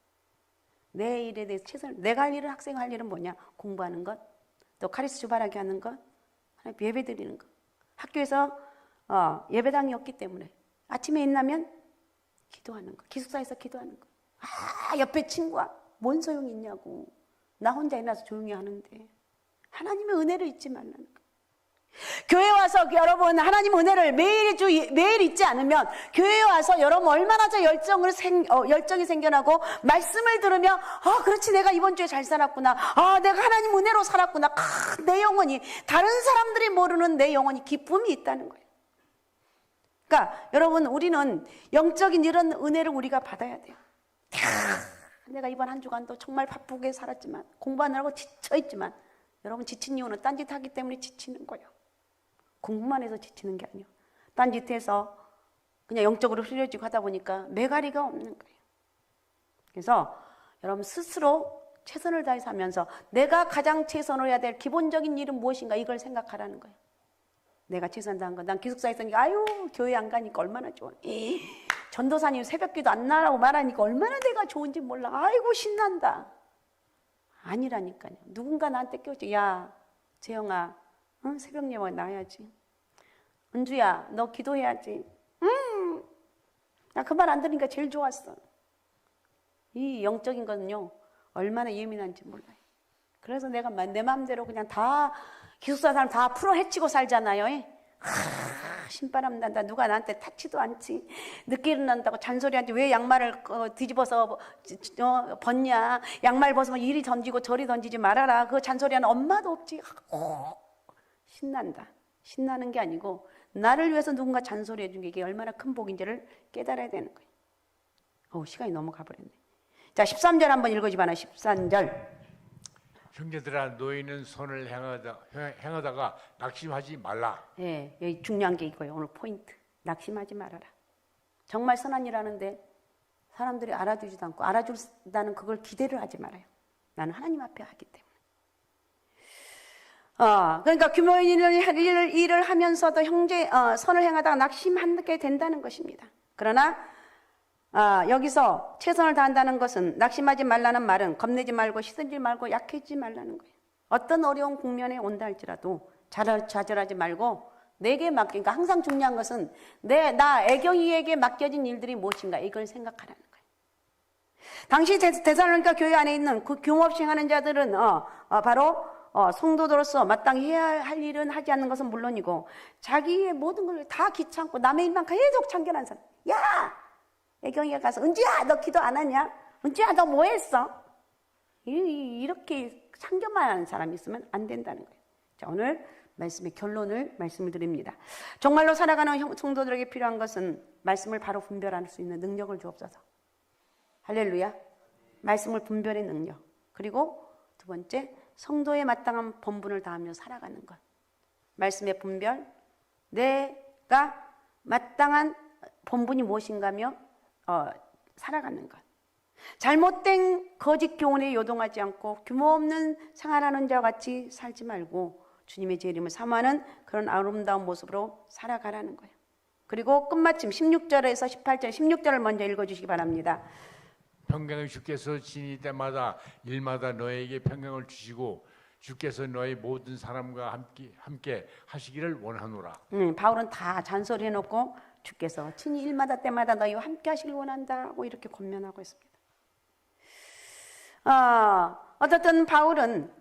내 일에 대해서 최선을, 내가 할 일은, 학생 할 일은 뭐냐? 공부하는 것, 또 카리스 주발하게 하는 것, 예배 드리는 것. 학교에서 예배당이 없기 때문에 아침에 일어나면 기도하는 거, 기숙사에서 기도하는 거. 옆에 친구가 뭔 소용이 있냐고. 나 혼자 일어나서 조용히 하는데 하나님의 은혜를 잊지 말라는 거. 교회 와서 여러분 하나님 은혜를 매일 잊지 않으면 교회에 와서 여러분 얼마나 저 열정이 생겨나고 말씀을 들으며 그렇지 내가 이번 주에 잘 살았구나. 내가 하나님 은혜로 살았구나. 내 영혼이 다른 사람들이 모르는 내 영혼이 기쁨이 있다는 거예요. 그러니까 여러분 우리는 영적인 이런 은혜를 우리가 받아야 돼요. 내가 이번 한 주간도 정말 바쁘게 살았지만 공부하느라고 지쳐있지만 여러분 지친 이유는 딴짓하기 때문에 지치는 거예요. 공부만 해서 지치는 게 아니에요. 딴짓해서 그냥 영적으로 흐려지고 하다 보니까 매가리가 없는 거예요. 그래서 여러분 스스로 최선을 다해서 하면서 내가 가장 최선을 해야 될 기본적인 일은 무엇인가 이걸 생각하라는 거예요. 내가 최선 다한 거. 난 기숙사에 있으니까 교회 안 가니까 얼마나 좋아. 전도사님 새벽기도 안 나라고 말하니까 얼마나 내가 좋은지 몰라. 아이고 신난다. 아니라니까요. 누군가 나한테 껴줘. 야 재영아 새벽 예배 나야지. 은주야 너 기도해야지. 나 그 말 안 들으니까 제일 좋았어. 이 영적인 거는요 얼마나 예민한지 몰라요. 그래서 내가 내 마음대로 그냥 다 기숙사 사람 다 풀어 헤치고 살잖아요. 신바람 난다. 누가 나한테 타치도 않지. 늦게 일어난다고 잔소리하지. 왜 양말을 뒤집어서 벗냐. 양말 벗으면 이리 던지고 저리 던지지 말아라. 그 잔소리하는 엄마도 없지. 신난다. 신나는 게 아니고 나를 위해서 누군가 잔소리해 준 게 이게 얼마나 큰 복인지를 깨달아야 되는 거예요. 시간이 너무 가버렸네. 자, 13절 한번 읽어주봐라. 13절. 형제들아 너희는 선을 행하다가 낙심하지 말라. 예, 여기 중요한 게 이거예요. 오늘 포인트. 낙심하지 말아라. 정말 선한 일 하는데 사람들이 알아주지도 않고 알아준다는 그걸 기대를 하지 말아요. 나는 하나님 앞에 하기 때문에. 그러니까 규모 있는 일을 하면서도 선을 행하다가 낙심하게 된다는 것입니다. 그러나 여기서 최선을 다한다는 것은 낙심하지 말라는 말은 겁내지 말고 시들지 말고 약해지지 말라는 거예요. 어떤 어려운 국면에 온다 할지라도 좌절하지 말고 내게 그러니까 항상 중요한 것은 나 애경이에게 맡겨진 일들이 무엇인가 이걸 생각하라는 거예요. 당시 데살로니가 교회 안에 있는 그 규모 없이 행하는 자들은 바로 성도들로서 마땅히 해야 할 일은 하지 않는 것은 물론이고 자기의 모든 걸 다 귀찮고 남의 일만 계속 참견한 사람. 야! 애경이가 가서 은지야 너 기도 안 하냐? 은지야 너 뭐 했어? 이렇게 참견만 하는 사람이 있으면 안 된다는 거예요. 자, 오늘 말씀의 결론을 말씀을 드립니다. 정말로 살아가는 성도들에게 필요한 것은 말씀을 바로 분별할 수 있는 능력을 주옵소서. 할렐루야. 말씀을 분별의 능력. 그리고 두 번째 성도에 마땅한 본분을 다하며 살아가는 것. 말씀의 분별, 내가 마땅한 본분이 무엇인가며 살아가는 것. 잘못된 거짓 교훈에 요동하지 않고 규모 없는 생활하는 자와 같이 살지 말고 주님의 재림을 사모하는 그런 아름다운 모습으로 살아가라는 거예요. 그리고 끝마침 16절에서 18절, 16절을 먼저 읽어주시기 바랍니다. 평강의 주께서 지니 때마다 일마다 너에게 평강을 주시고 주께서 너희 모든 사람과 함께 하시기를 원하노라. 바울은 다 잔소리해놓고 주께서 친히 일마다 때마다 너희와 함께 하시길 원한다고 이렇게 권면하고 있습니다. 어쨌든 바울은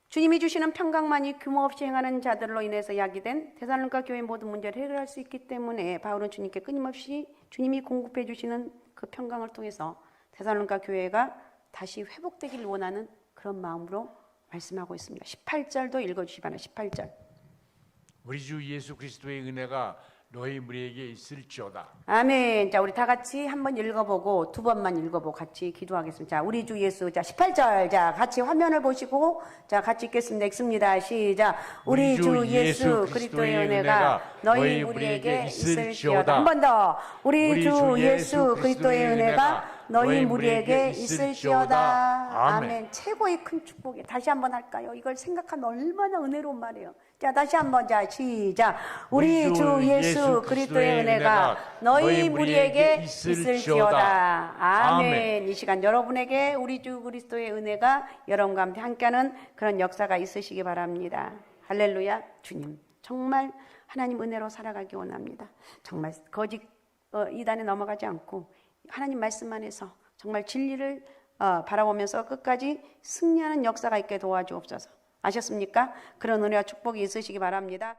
주님이 주시는 평강만이 규모 없이 행하는 자들로 인해서 야기된 데살로니가 교회의 모든 문제를 해결할 수 있기 때문에 바울은 주님께 끊임없이 주님이 공급해 주시는 그 평강을 통해서 데살로니가 교회가 다시 회복되기를 원하는 그런 마음으로 말씀하고 있습니다. 18절도 읽어주시기 바랍니다. 18절. 우리 주 예수 그리스도의 은혜가 너희 무리에게 있을지어다. 아멘. 자, 우리 다 같이 한번 읽어보고 두 번만 읽어보고 같이 기도하겠습니다. 자, 우리 주 예수. 자, 18절. 자, 같이 화면을 보시고 자, 같이 읽겠습니다. 읽습니다. 시작. 우리 주 예수 그리스도의 은혜가 너희 무리에게 있을지어다. 한 번 더. 우리 주 예수 그리스도의 은혜가 너희 무리에게 있을지어다. 아멘. 최고의 큰 축복이. 다시 한번 할까요? 이걸 생각하면 얼마나 은혜로운 말이에요. 자, 다시 한번. 자, 시작. 우리 주 예수 그리스도의 은혜가 너희 무리에게 있을지어다. 아멘. 이 시간 여러분에게 우리 주 그리스도의 은혜가 여러분과 함께하는 그런 역사가 있으시기 바랍니다. 할렐루야. 주님, 정말 하나님 은혜로 살아가기 원합니다. 정말 거짓 이단에 넘어가지 않고 하나님 말씀 안에서 정말 진리를 바라보면서 끝까지 승리하는 역사가 있게 도와주옵소서. 아셨습니까? 그런 은혜와 축복이 있으시기 바랍니다.